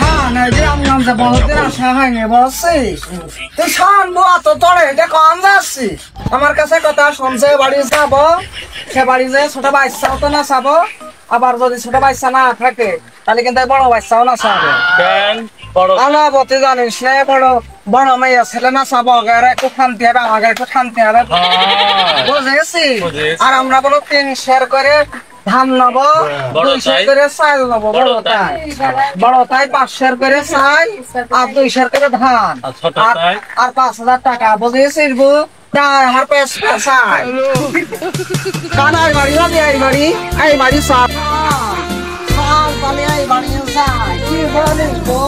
হ্যাঁ না যে আমগঞ্জে বহুদিন আসা হয়নি বলছিস তুই শুনবো অত তোরে এটা কম যাচ্ছিস আমার কাছে কথা শুনছে বাড়ি যাবো সে বাড়ি যেয়ে ছোট বাচ্চাও তো না চাবো আবার যদি ছোট বাচ্চা না থাকে তাহলে কিন্তু বড় বাচ্চাও না চাবে আলাপতি জানিস না বড় বড় মেয়ে ছেলে না চাবো একটু শান্তি হবে আমাকে একটু শান্তি হবে বুঝেছি আর আমরা বলো 3 শের করে ধান নেবো 2 শের করে চাল নেবো বড় তাই 5 শের করে চাল আর 2 শের করে ধান আর 5,000 টাকা বুঝেছিস বু হার পেস চাই কানাই বাড়ি না এই বাড়ি সব সব বলে এই বাড়ি চাই কি বলিস বু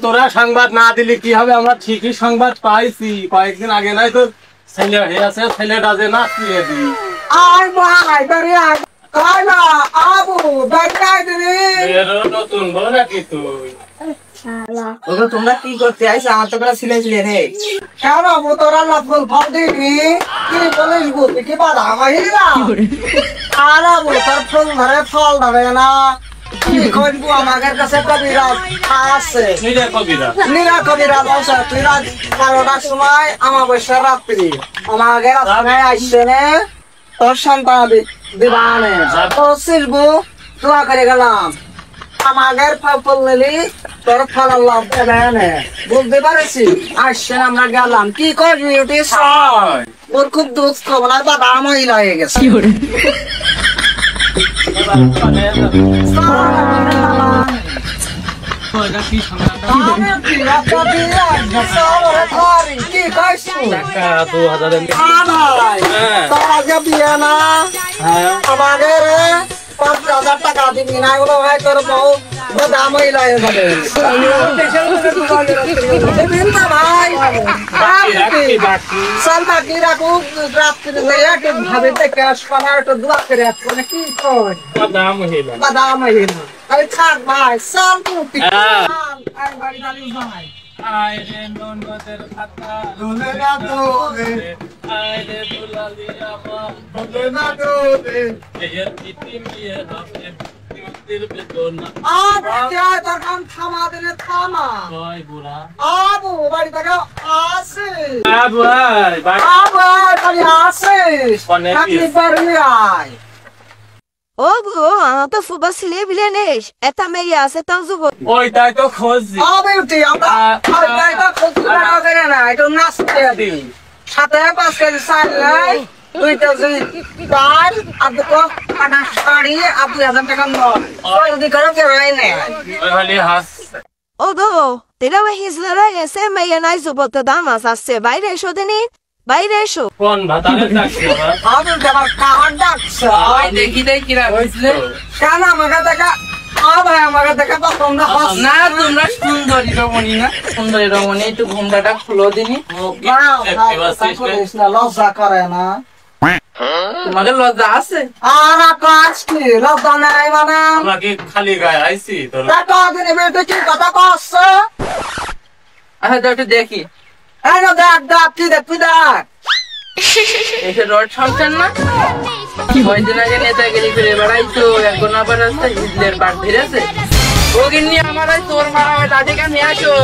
তোরা সংবাদ না দিলে কি হবে আমরা ঠিকই সংবাদ পাইছি কয়েকদিন আগে নাই তো ছেলে হয়ে আছে ছেলেটা যে নাচিয়ে দি নতুন বউ নাকি তুই তোমরা কি করতে আইস আমার তো ছিলে রে কেন তোরা ফল দিবি কি বলিস বউ কি বাধা আমাহিরা তোর ফল ধরে ফল ধরে না কি করবো আমাদের কাছে কবিরাজ আছে নিরা কবিরাজ আছে তুই রাত 12টার সময় আমাবস্যার রাত্রি আমাদের আসছে নে তোর সন্তান দিবানে বলছিস বউ দোয়া করে গেলাম আমাদের ফল নিলি তোর ফল আল্লাহ দেবে বুঝতে পারছি আসছেন আমরা গেলাম কি করবি ওটি ওর খুব দুঃখ খবর বাবা মহিলা হয়ে গেছে আমাদের 5,000 টাকা দিবি না এগুলো ভাই তোর বউ দামই লাগে চল বাকি রাখু রাত্রি ভাবে দেখে আসবো না একটু দোয়া করে আসবো না কি বাদাম হইল থাক ভাই চল ভাই আইরে ননদের খাতা দোলে না দোলে আইরে দুলালি আমার দোলে না দোলে এর চিঠি নিয়ে হবে তির বেতন আচ্ছা তোর কাম থামা দেনে থামা কই বুড়া আবু বাড়ি থেকে আসে আবু বাড়ি আসে কোনে কি বাড়ি আয় ও গো আমার তো ফুবা ছিলে বিলে নেই এটা মেয়ে আছে তো যুব ওই তাই তো খোঁজি আবেউটি আমরা তাই তো খোঁজ করে না এটা নাচতে দিই সাথে 5 কেজি চাল নাই 2 কেজি ডাল আর দুটো কাটা শাড়ি আর 2,000 টাকা নয় ওই যদি করো কে হয় না ওই হলি হাস ও গো তেরা হিজলারা এসে মেয়ে নাই যুবতে দামাস আসছে বাইরে এসো দিনি বাইরে এসো কোন ভাতারে ডাকছে আমি আমার কার ডাকছে দেখি রা হইছে কেন আমাকে দেখা ভাই আমাকে দেখা পছন্দ না তোমরা সুন্দরী রমণী না সুন্দরী রমণী একটু ঘুমটাটা খুলো দিনি লজ্জা করে না তোমাদের লজ্জা আছে আর আকাশ কি লজ্জা নাই মানে আমরা কি খালি গায়ে আইছি তোর কদিন বেটে কি কথা কচ্ছে আচ্ছা একটু দেখি এই না দেখ কি দেখ তুই দেখ এসে রড সংসার না কয়দিন আগে নেতাগিরি করে বেড়াইতো এখন আবার রাস্তা হিজলের বাট ধরেছে ওকে নিয়ে আমার তোর মারা হয় তাদেরকে নিয়ে আসো